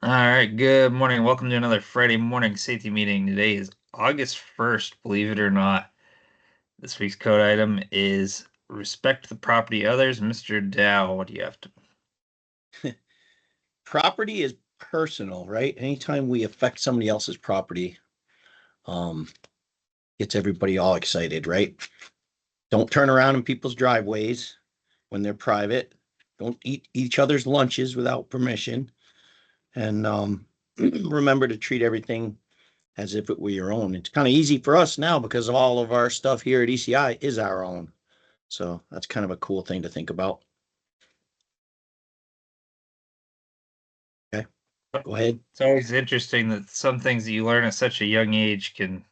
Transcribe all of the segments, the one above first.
All right, good morning. Welcome to another Friday morning safety meeting. Today is August 1st, believe it or not. This week's code item is respect the property of others. Mr. Dow, what do you have to? Property is personal, right? Anytime we affect somebody else's property, um, gets everybody all excited, right? Don't turn around in people's driveways when they're private. Don't eat each other's lunches without permission. And remember to treat everything as if it were your own. It's kind of easy for us now because of all of our stuff here at ECI is our own. So that's kind of a cool thing to think about. Okay, go ahead. It's always interesting that some things that you learn at such a young age can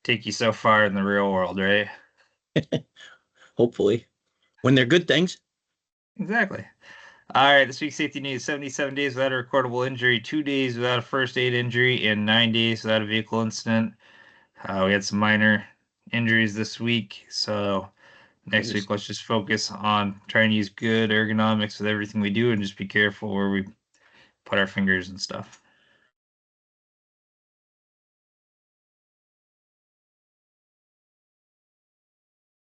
take you so far in the real world, right? Hopefully, when they're good things. Exactly. All right, this week's safety news: 77 days without a recordable injury, 2 days without a first aid injury, and 9 days without a vehicle incident. We had some minor injuries this week, so next week, let's just focus on trying to use good ergonomics with everything we do and just be careful where we put our fingers and stuff.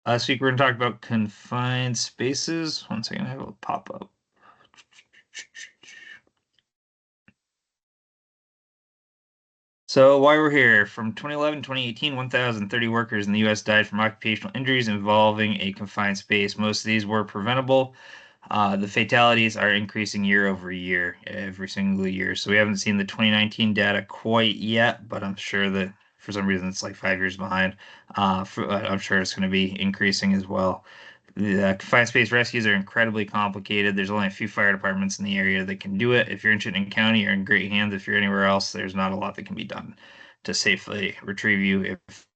This week, we're going to talk about confined spaces. One second, I have a pop up. So, why we're here, from 2011 to 2018, 1,030 workers in the U.S. died from occupational injuries involving a confined space. Most of these were preventable. The fatalities are increasing year over year, every single year. So we haven't seen the 2019 data quite yet, but I'm sure that for some reason it's like 5 years behind. I'm sure it's going to be increasing as well. The confined space rescues are incredibly complicated. There's only a few fire departments in the area that can do it. If you're in Chittenden County, you're in great hands. If you're anywhere else, there's not a lot that can be done to safely retrieve you if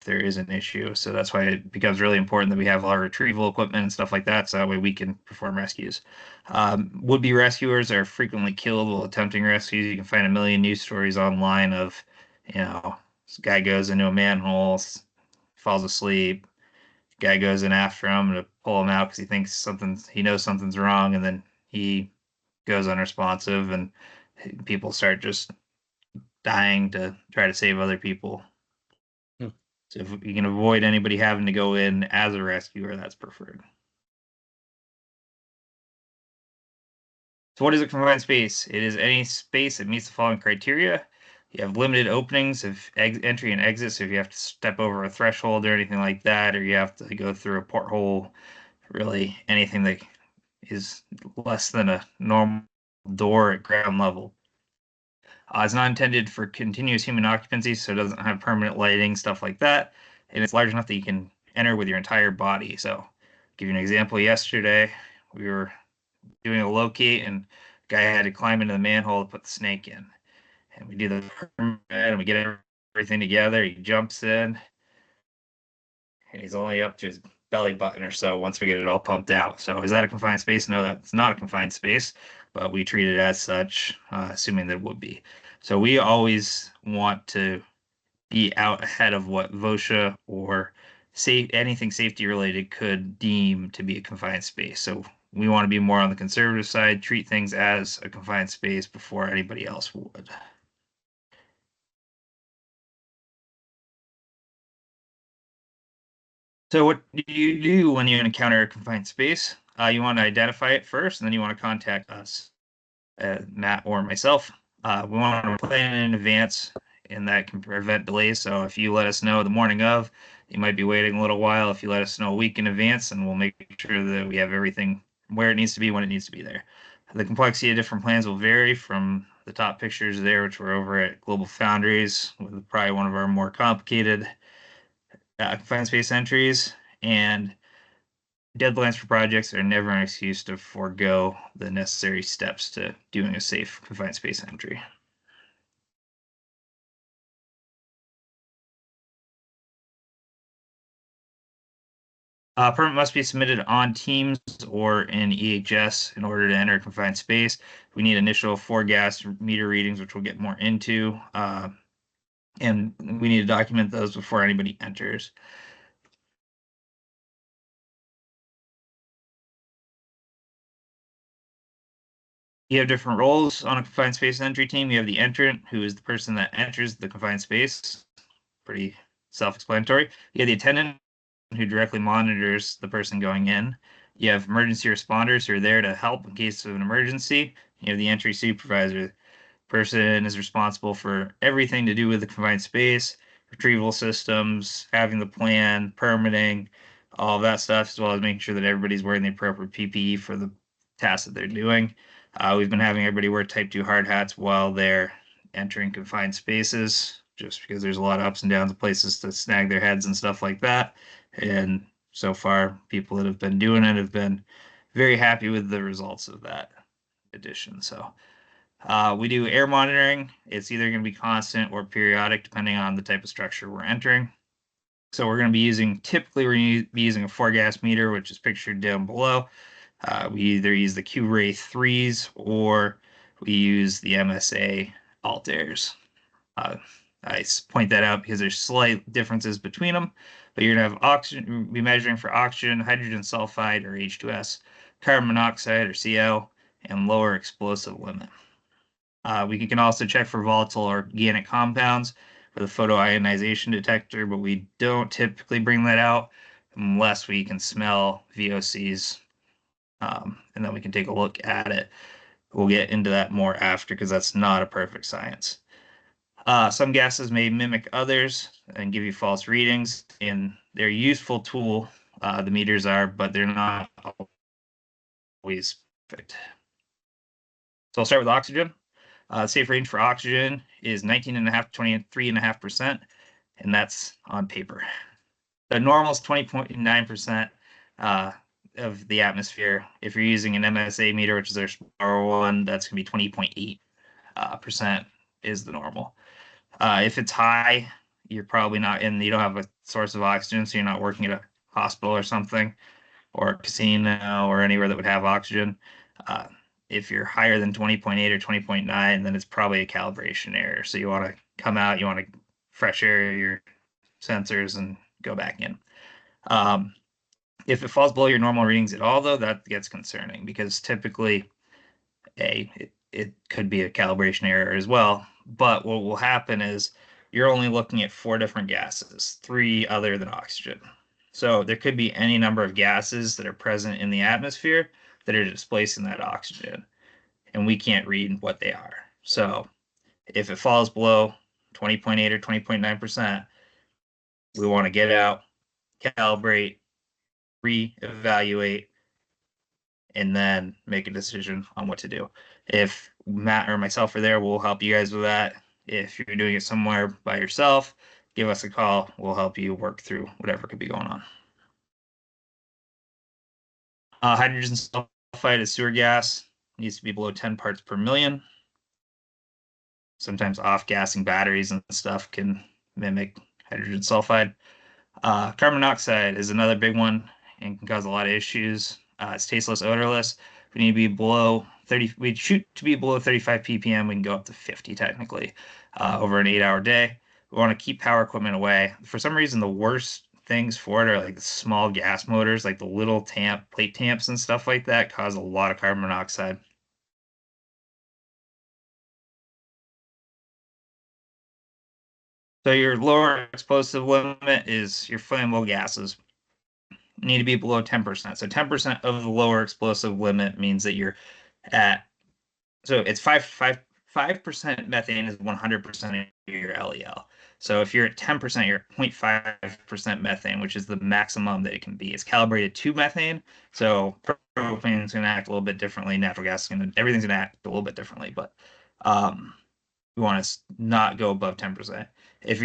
there is an issue. So that's why it becomes really important that we have our retrieval equipment and stuff like that, so that way we can perform rescues. Would-be rescuers are frequently killed while attempting rescues. You can find a million news stories online of, this guy goes into a manhole, falls asleep, guy goes in after him to pull him out because he knows something's wrong, and then he goes unresponsive, and people start just dying to try to save other people. Hmm. So if you can avoid anybody having to go in as a rescuer, that's preferred. So what is a confined space? It is any space that meets the following criteria. You have limited openings of entry and exit, so if you have to step over a threshold or anything like that, or you have to go through a porthole, really anything that is less than a normal door at ground level. It's not intended for continuous human occupancy, so it doesn't have permanent lighting, stuff like that. And it's large enough that you can enter with your entire body. So, I'll give you an example. Yesterday, we were doing a locate, and a guy had to climb into the manhole to put the snake in. And we do the and we get everything together. He jumps in, and he's only up to his belly button or so once we get it all pumped out. So, is that a confined space? No, that's not a confined space, but we treat it as such, assuming that it would be. So, we always want to be out ahead of what VOSHA or anything safety related could deem to be a confined space. So, we want to be more on the conservative side, treat things as a confined space before anybody else would. So what do you do when you encounter a confined space? You want to identify it first, and then you want to contact us, Matt or myself. We want to plan in advance, and that can prevent delays. So if you let us know the morning of, you might be waiting a little while. If you let us know a week in advance, and we'll make sure that we have everything where it needs to be when it needs to be there. The complexity of different plans will vary from the top pictures there, which were over at Global Foundries, with probably one of our more complicated confined space entries, and deadlines for projects are never an excuse to forego the necessary steps to doing a safe confined space entry. Permit must be submitted on Teams or in EHS in order to enter a confined space. We need initial 4-gas meter readings, which we'll get more into, and we need to document those before anybody enters. You have different roles on a confined space entry team. You have the entrant, who is the person that enters the confined space. Pretty self-explanatory. You have the attendant, who directly monitors the person going in. You have emergency responders who are there to help in case of an emergency. You have the entry supervisor. Person is responsible for everything to do with the confined space, retrieval systems, having the plan, permitting, all of that stuff, as well as making sure that everybody's wearing the appropriate PPE for the tasks that they're doing. We've been having everybody wear type 2 hard hats while they're entering confined spaces, just because there's a lot of ups and downs of places to snag their heads and stuff like that. And so far, people that have been doing it have been very happy with the results of that addition. So we do air monitoring. It's either going to be constant or periodic, depending on the type of structure we're entering. So we're going to be using, typically we're going to be using a 4-gas meter, which is pictured down below. We either use the Q-Ray 3s or we use the MSA Altairs. Uh, I point that out because there's slight differences between them, but you're going to have oxygen, be measuring for oxygen, hydrogen sulfide or H2S, carbon monoxide or CO, and lower explosive limit. We can also check for volatile organic compounds with a photoionization detector, but we don't typically bring that out unless we can smell VOCs, and then we can take a look at it. We'll get into that more after because that's not a perfect science. Some gases may mimic others and give you false readings, and they're a useful tool, the meters are, but they're not always perfect. So I'll start with oxygen. Safe range for oxygen is 19.5 to 23.5%, and that's on paper. The normal is 20.9% of the atmosphere. If you're using an MSA meter, which is our smaller one, that's going to be 20.8% is the normal. If it's high, you're probably not in, you don't have a source of oxygen, so you're not working at a hospital or something, or a casino or anywhere that would have oxygen. Uh, if you're higher than 20.8 or 20.9, then it's probably a calibration error. So you want to come out, you want to fresh air your sensors and go back in. Um, if it falls below your normal readings at all, though, that gets concerning because typically it could be a calibration error as well. But what will happen is you're only looking at 4 different gases, 3 other than oxygen. So there could be any number of gases that are present in the atmosphere that are displacing that oxygen, and we can't read what they are. So if it falls below 20.8 or 20.9%, we want to get out, calibrate, reevaluate, and then make a decision on what to do. If Matt or myself are there, we'll help you guys with that. If you're doing it somewhere by yourself, give us a call. We'll help you work through whatever could be going on. Hydrogen sulfide is sewer gas, needs to be below 10 parts per million. Sometimes off-gassing batteries and stuff can mimic hydrogen sulfide. Carbon monoxide is another big one and can cause a lot of issues. It's tasteless, odorless. We need to be below 30. We shoot to be below 35 ppm. We can go up to 50 technically over an 8-hour day. We want to keep power equipment away. For some reason, the worst things for it are like the small gas motors, like the little plate tamps and stuff like that, cause a lot of carbon monoxide. So your lower explosive limit is your flammable gases need to be below 10%. So 10% of the lower explosive limit means that you're at, so it's 5% methane is 100% of your LEL. So if you're at 10%, you're at 0.5% methane, which is the maximum that it can be. It's calibrated to methane. So propane is going to act a little bit differently. Natural gas is going to, everything's going to act a little bit differently, but we want to not go above 10%. If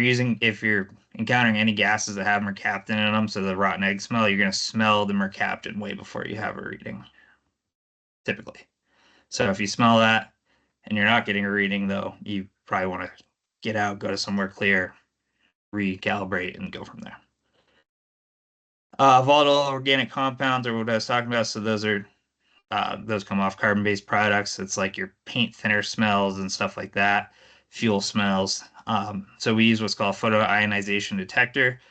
you're encountering any gases that have mercaptan in them, so the rotten egg smell, you're going to smell the mercaptan way before you have a reading, typically. So if you smell that and you're not getting a reading, though, you probably want to get out, go to somewhere clear, recalibrate, and go from there. Volatile organic compounds are what I was talking about. So those come off carbon-based products. It's like your paint thinner smells and stuff like that, fuel smells. So we use what's called photoionization detector.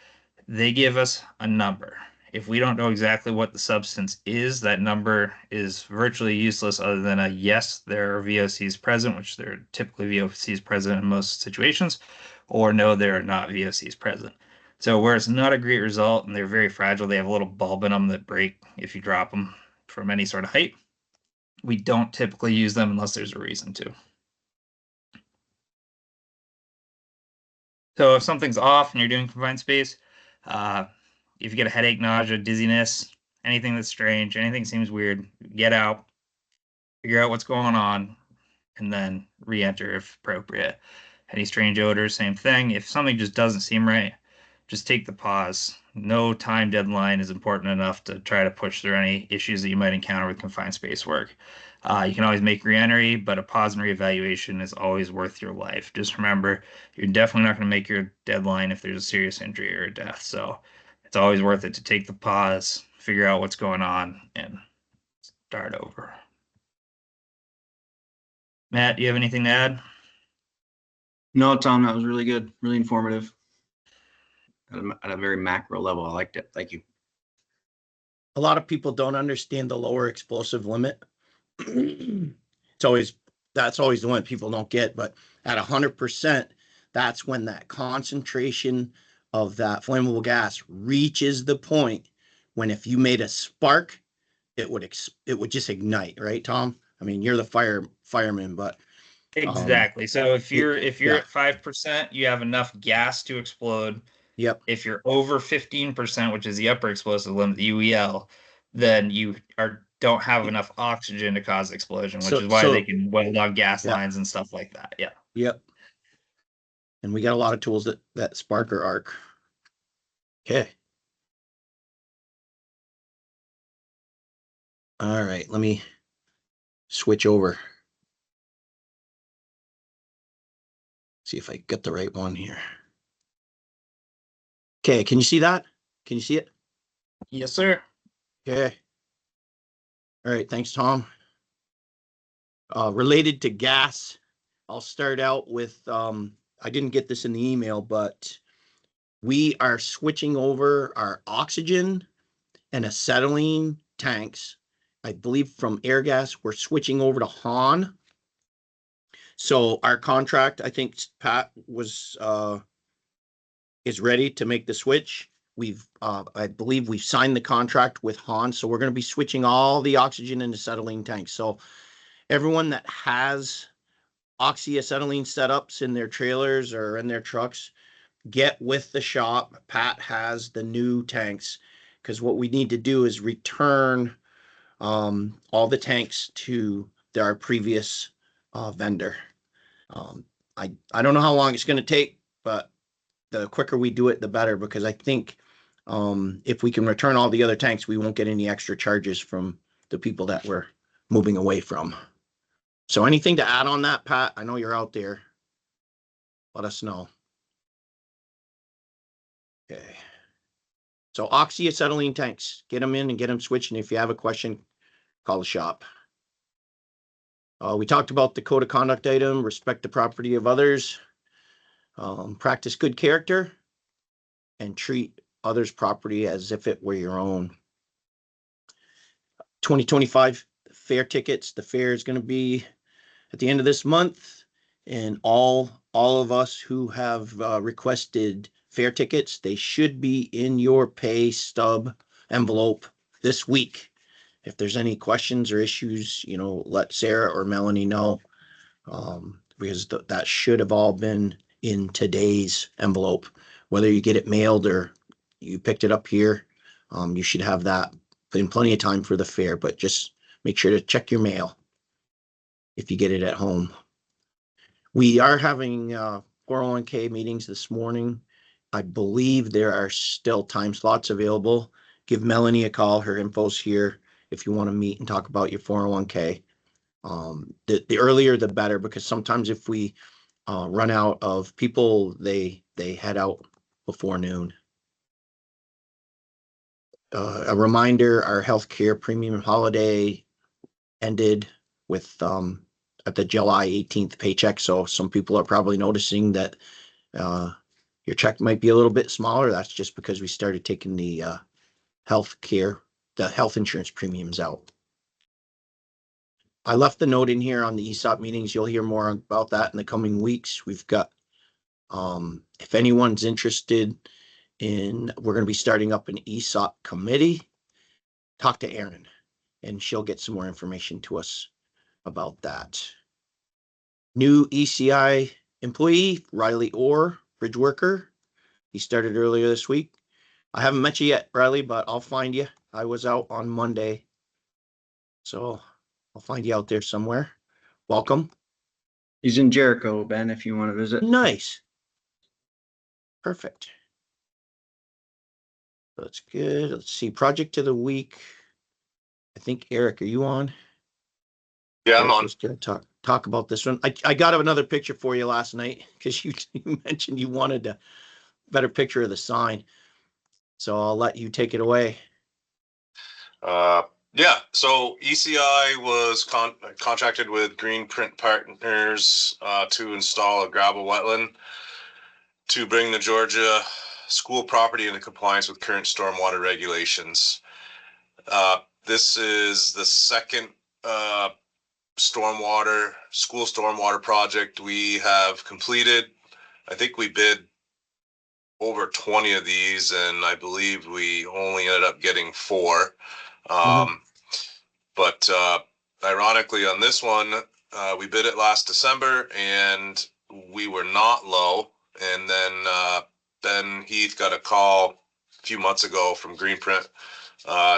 They give us a number. If we don't know exactly what the substance is, that number is virtually useless other than a yes, there are VOCs present, which there are typically VOCs present in most situations, or no, there are not VOCs present. So where it's not a great result and they're very fragile, they have a little bulb in them that break if you drop them from any sort of height. We don't typically use them unless there's a reason to. So if something's off and you're doing confined space, uh, if you get a headache, nausea, dizziness, anything that's strange, anything seems weird, get out, figure out what's going on, and then re-enter if appropriate. Any strange odors, same thing. If something just doesn't seem right, just take the pause. No time deadline is important enough to try to push through any issues that you might encounter with confined space work. You can always make re-entry, but a pause and reevaluation is always worth your life. Just remember, you're definitely not going to make your deadline if there's a serious injury or a death. So it's always worth it to take the pause, figure out what's going on, and start over. Matt, do you have anything to add? No, Tom, that was really good, really informative at a very macro level. I liked it. Thank you. A lot of people don't understand the lower explosive limit. It's always, that's always the one people don't get, but at 100%, that's when that concentration of that flammable gas reaches the point when if you made a spark, it would just ignite, right, Tom? I mean, you're the fireman, but Exactly. So if you're yeah, at 5%, you have enough gas to explode. yep. If you're over 15%, which is the upper explosive limit, the UEL, then you are don't have enough oxygen to cause explosion, which So is why they so can weld on gas yeah, lines and stuff like that. Yeah. yep. And we got a lot of tools that spark or arc. Okay. All right, let me switch over. See if I get the right one here. Okay, can you see that? Can you see it? Yes, sir. Okay. All right, thanks, Tom. Related to gas, I'll start out with I didn't get this in the email, but we are switching over our oxygen and acetylene tanks. I believe from Airgas, we're switching over to Han. So our contract, I think Pat was is ready to make the switch. I believe we've signed the contract with Han, so we're going to be switching all the oxygen and acetylene tanks. So everyone that has oxyacetylene setups in their trailers or in their trucks, get with the shop. Pat has the new tanks because what we need to do is return all the tanks to our previous vendor. Um, I don't know how long it's going to take, but the quicker we do it, the better, because I think if we can return all the other tanks, we won't get any extra charges from the people that we're moving away from. So anything to add on that, Pat? I know you're out there. Let us know. Okay. So oxyacetylene tanks, get them in and get them switched. And if you have a question, call the shop. We talked about the code of conduct item, respect the property of others, practice good character, and treat others' property as if it were your own. 2025 fair tickets. The fair is going to be at the end of this month, and all of us who have requested fair tickets, they should be in your pay stub envelope this week. If there's any questions or issues, let Sarah or Melanie know, because that should have all been in today's envelope. Whether you get it mailed or you picked it up here, you should have that in plenty of time for the fair, but just make sure to check your mail if you get it at home. We are having 401k meetings this morning. I believe there are still time slots available. Give Melanie a call. Her info's here if you want to meet and talk about your 401k. The earlier the better, because sometimes if we run out of people, they head out before noon. A reminder, our healthcare premium holiday ended with at the July 18th paycheck. So some people are probably noticing that your check might be a little bit smaller. That's just because we started taking the health care, the health insurance premiums out. I left the note in here on the ESOP meetings. You'll hear more about that in the coming weeks. We've got, if anyone's interested in, we're going to be starting up an ESOP committee. Talk to Erin and she'll get some more information to us about that. New ECI employee, Riley Orr, bridge worker. He started earlier this week. I haven't met you yet, Riley, but I'll find you. I was out on Monday, so I'll find you out there somewhere. Welcome. He's in Jericho, Ben, if you want to visit. Nice. Perfect. That's good. Let's see. Project of the week. I think Eric, are you on? Yeah, I'm Eric on. was going to talk about this one. I got another picture for you last night because you mentioned you wanted a better picture of the sign. So I'll let you take it away. Yeah, so ECI was contracted with Green Print Partners to install a gravel wetland to bring the Georgia school property into compliance with current stormwater regulations. This is the second school stormwater project we have completed. I think we bid over 20 of these, and I believe we only ended up getting 4. But ironically, on this one, we bid it last December, and we were not low. And then Ben Heath got a call a few months ago from Greenprint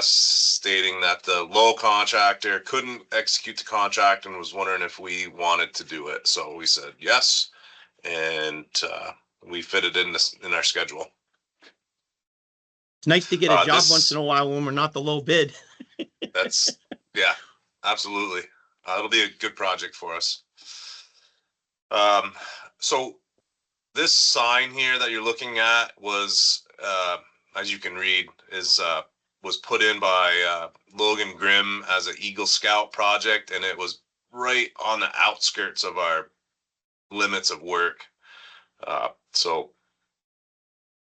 stating that the low contractor couldn't execute the contract and was wondering if we wanted to do it. So we said yes, and we fit it in our schedule. It's nice to get a job once in a while when we're not the low bid. That's, yeah, absolutely. It'll be a good project for us. So this sign here that you're looking at was, as you can read, was put in by Logan Grimm as an Eagle Scout project, and it was right on the outskirts of our limits of work. So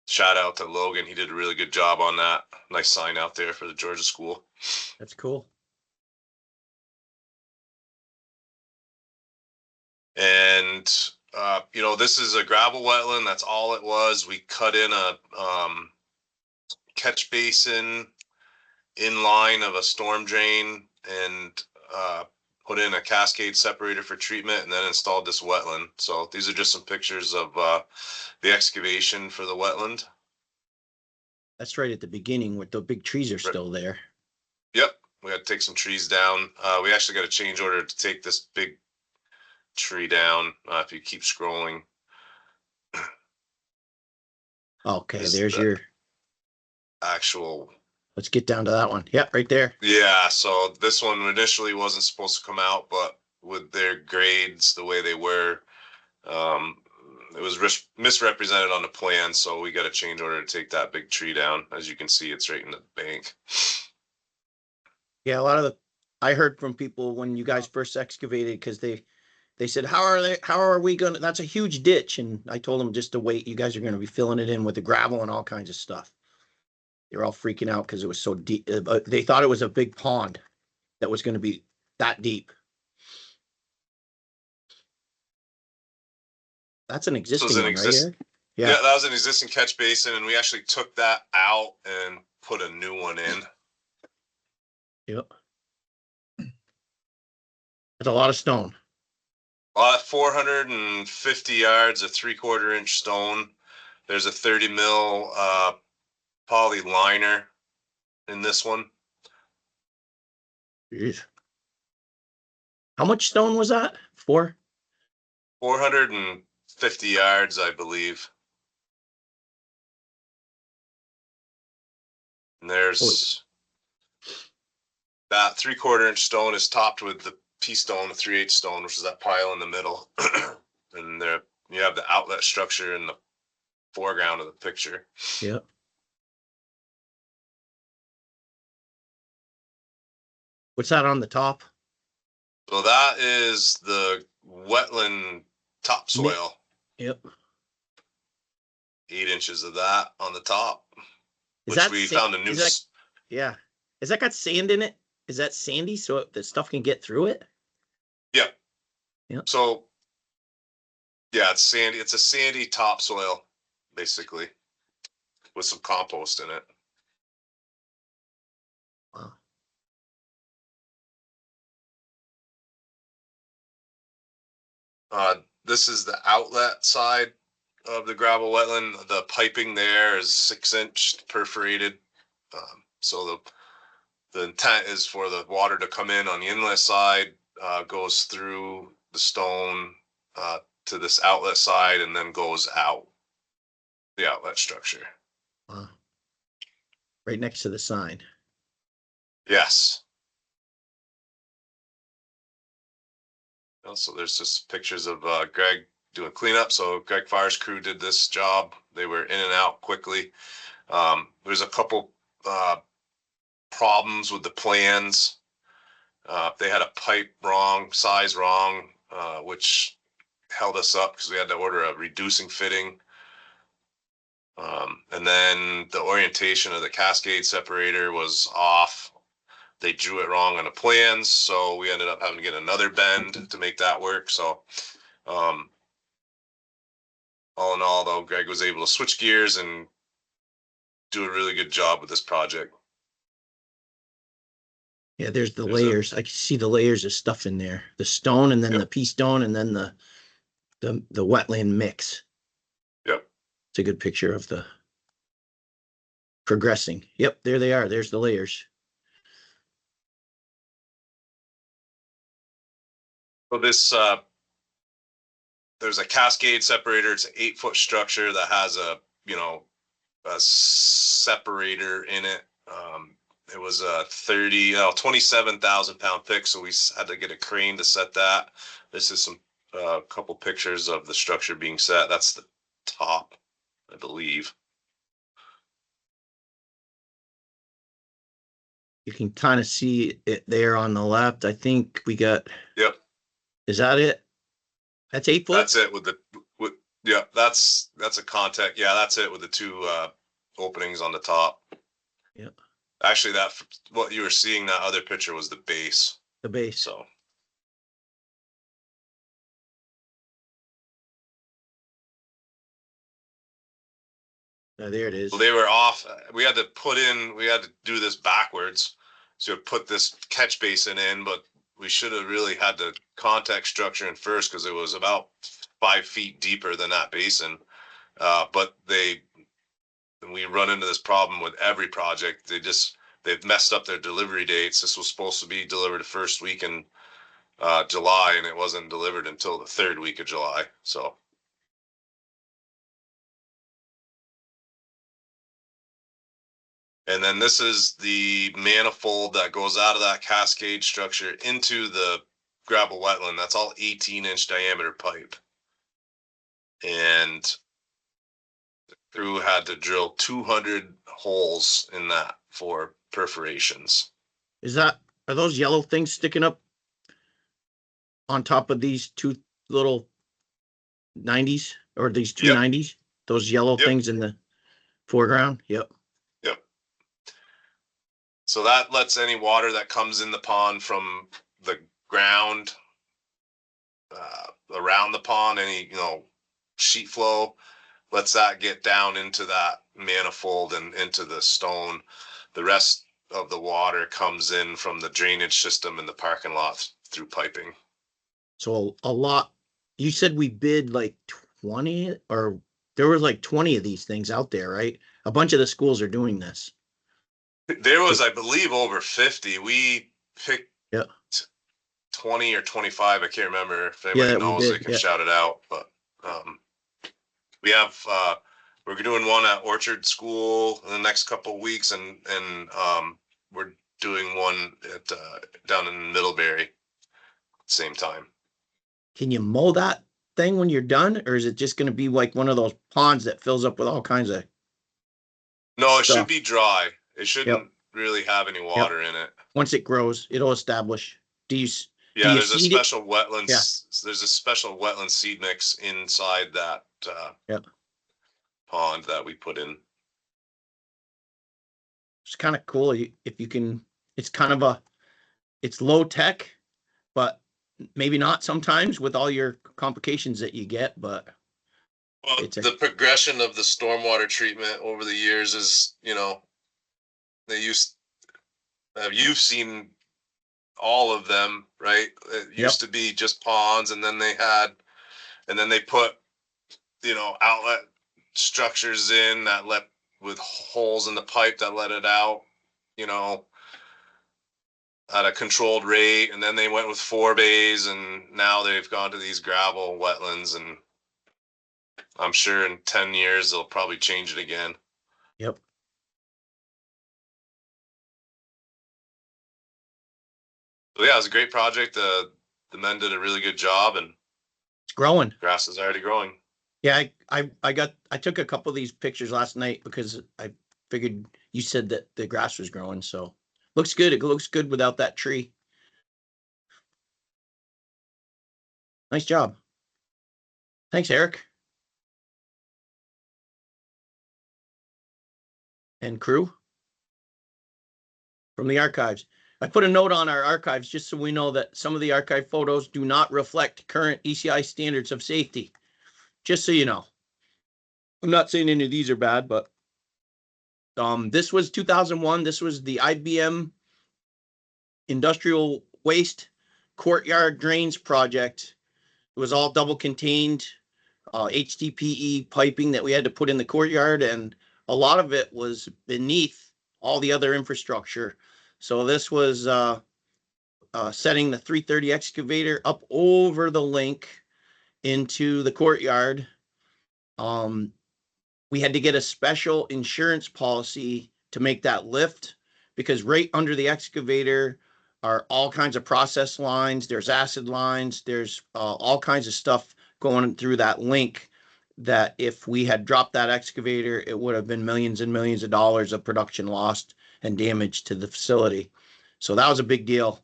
shout out to Logan. He did a really good job on that. Nice sign out there for the Georgia school. That's cool. And this is a gravel wetland. That's all it was. We cut in a catch basin in line of a storm drain and put in a cascade separator for treatment, and then installed this wetland. So these are just some pictures of the excavation for the wetland. That's right at the beginning where the big trees are still there. Yep, we had to take some trees down. We actually got a change order to take this big tree down. If you keep scrolling. Okay, there's your actual. Let's get down to that one. Yep, right there. Yeah, so this one initially wasn't supposed to come out, but with their grades the way they were, it was misrepresented on the plan, so we got a change order to take that big tree down. As you can see, it's right in the bank. Yeah, I heard from people when you guys first excavated, because they said, how are we gonna, that's a huge ditch. And I told them just to wait. You guys are going to be filling it in with the gravel and all kinds of stuff. They're all freaking out because it was so deep. They thought it was a big pond that was going to be that deep. That's an existing one, right, Eric? Yeah, that was an existing catch basin, and we actually took that out and put a new one in. Yep. That's a lot of stone. 450 yards of 3/4 inch stone. There's a 30 mil poly liner in this one. Jeez. How much stone was that? 450 yards, I believe. And there's that 3/4 inch stone is topped with the pea stone, the 3/8 stone, which is that pile in the middle. And there you have the outlet structure in the foreground of the picture. Yep. What's that on the top? So that is the wetland topsoil. Yep. 8 inches of that on the top, Is which we found a new. Yeah. Has that got sand in it? Is that sandy so the stuff can get through it? Yep. Yep. So yeah, it's sandy. It's a sandy topsoil, basically, with some compost in it. Wow. This is the outlet side of the gravel wetland. The piping there is 6-inch perforated. So the intent is for the water to come in on the inlet side, goes through the stone to this outlet side, and then goes out the outlet structure. Wow. Right next to the sign. Yes. So there's just pictures of Greg doing cleanup. So Greg Fire's crew did this job. They were in and out quickly. There's a couple problems with the plans. They had a pipe wrong, size wrong, which held us up because we had to order a reducing fitting. And then the orientation of the cascade separator was off. They drew it wrong on the plans, so we ended up having to get another bend to make that work. So all in all, though, Greg was able to switch gears and do a really good job with this project. Yeah, there's the There's a- layers. I can see the layers of stuff in there. The stone and then Yep. the pea stone and then the wetland mix. Yep. It's a good picture of the progressing. Yep, there they are. There's the layers. So this there's a cascade separator. It's an 8-foot structure that has a separator in it. It was a 27,000 pound pick, so we had to get a crane to set that. This is some couple pictures of the structure being set. That's the top, I believe. You can kind of see it there on the left. I think we got. Yep. Is that it? That's 8 foot? That's it with yeah, that's a contact. Yeah, that's it with the two openings on the top. Yep. Actually, what you were seeing, that other picture was the base. The base. So There it is. well, they were off. We had to do this backwards. So we put this catch basin in, but we should have really had the contact structure in first because it was about 5 feet deeper than that basin. But we run into this problem with every project. They've messed up their delivery dates. This was supposed to be delivered the first week in July, and it wasn't delivered until the 3rd week of July. So. And then this is the manifold that goes out of that cascade structure into the gravel wetland. That's all 18-inch diameter pipe. And the crew had to drill 200 holes in that for perforations. Are those yellow things sticking up on top of these two little 90s or these two Yep. 90s? Those yellow Yep. things in the foreground? Yep. Yep. So that lets any water that comes in the pond from the ground around the pond, any sheet flow, lets that get down into that manifold and into the stone. The rest of the water comes in from the drainage system in the parking lot through piping. So a lot. You said we bid like 20, or there was like 20 of these things out there, right? A bunch of the schools are doing this. There was, I believe, over 50. We picked Yeah. 20 or 25. I can't remember. If anybody knows, they can shout it out. But we have we're doing one at Orchard School in the next couple of weeks, and we're doing one at down in Middlebury same time. Can you mow that thing when you're done, or is it just going to be like one of those ponds that fills up with all kinds of? No, it stuff? should be dry. It shouldn't really have any water in it. Once it grows, it'll establish. Yeah, there's a special wetlands. Yeah. There's a special wetland seed mix inside that pond that we put in. It's kind of cool if you can. It's kind of it's low tech, but maybe not sometimes with all your complications that you get. But Well, it's a the progression of the stormwater treatment over the years is, they used, you've seen all of them, right? It yep, used to be just ponds, and then they put, outlet structures in that let with holes in the pipe that let it out, you know, at a controlled rate. And then they went with 4 bays, and now they've gone to these gravel wetlands. And I'm sure in 10 years they'll probably change it again. yep. So yeah, it was a great project. The men did a really good job, and It's growing. grass is already growing. Yeah, I took a couple of these pictures last night because I figured you said that the grass was growing, so looks good. It looks good without that tree. Nice job. Thanks, Eric and crew from the archives. I put a note on our archives just so we know that some of the archive photos do not reflect current ECI standards of safety. Just so you know. I'm not saying any of these are bad, but this was 2001. This was the IBM industrial waste courtyard drains project. It was all double contained HDPE piping that we had to put in the courtyard, and a lot of it was beneath all the other infrastructure. So this was setting the 330 excavator up over the link into the courtyard. We had to get a special insurance policy to make that lift because right under the excavator are all kinds of process lines. There's acid lines. There's all kinds of stuff going through that link that if we had dropped that excavator, it would have been millions and millions of dollars of production lost and damage to the facility. So that was a big deal.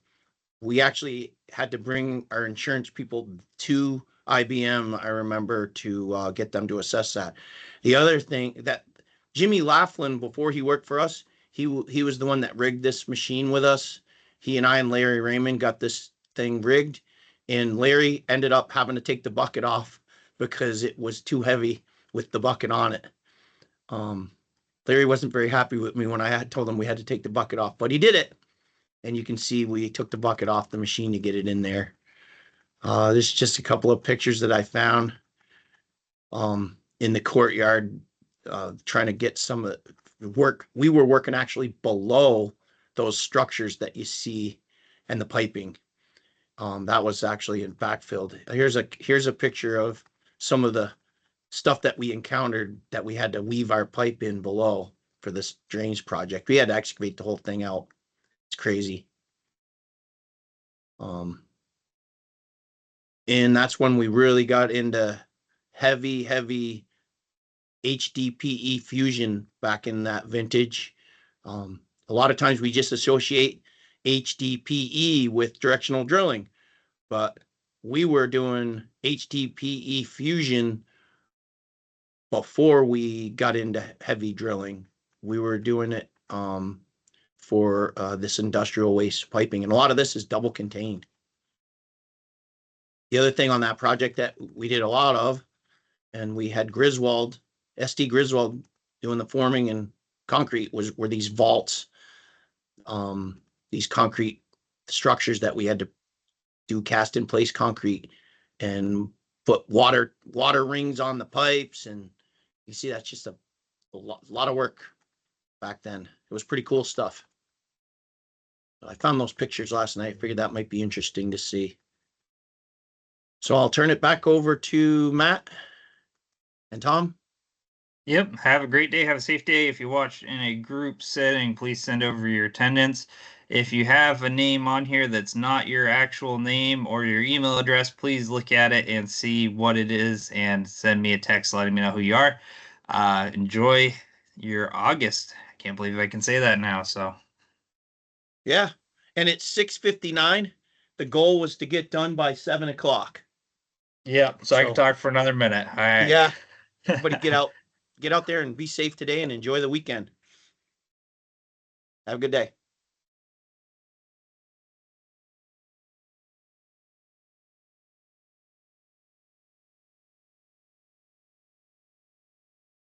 We actually had to bring our insurance people to IBM, I remember, to get them to assess that. The other thing that Jimmy Laughlin, before he worked for us, he was the one that rigged this machine with us. He and I and Larry Raymond got this thing rigged, and Larry ended up having to take the bucket off because it was too heavy with the bucket on it. Larry wasn't very happy with me when I had told him we had to take the bucket off, but he did it. And you can see we took the bucket off the machine to get it in there. There's just a couple of pictures that I found in the courtyard, trying to get some of the work. We were working actually below those structures that you see and the piping. That was actually in backfilled. Here's a picture of some of the stuff that we encountered that we had to weave our pipe in below for this drains project. We had to excavate the whole thing out. It's crazy. And that's when we really got into heavy HDPE fusion back in that vintage. A lot of times we just associate HDPE with directional drilling, but we were doing HDPE fusion before we got into heavy drilling. We were doing it for this industrial waste piping, and a lot of this is double contained. The other thing on that project that we did a lot of, and we had Griswold, ST Griswold, doing the forming and concrete, were these vaults, these concrete structures that we had to do cast in place concrete and put water rings on the pipes. And you see, that's just a lot of work back then. It was pretty cool stuff. I found those pictures last night. I figured that might be interesting to see. So I'll turn it back over to Matt and Tom. Yep. Have a great day. Have a safe day. If you watch in a group setting, please send over your attendance. If you have a name on here that's not your actual name or your email address, please look at it and see what it is and send me a text letting me know who you are. Enjoy your August. I can't believe I can say that now. So, Yeah. And it's 6:59. The goal was to get done by 7 o'clock. yeah. So I can So, talk for another minute. All right. yeah, everybody get out there and be safe today and enjoy the weekend. Have a good day.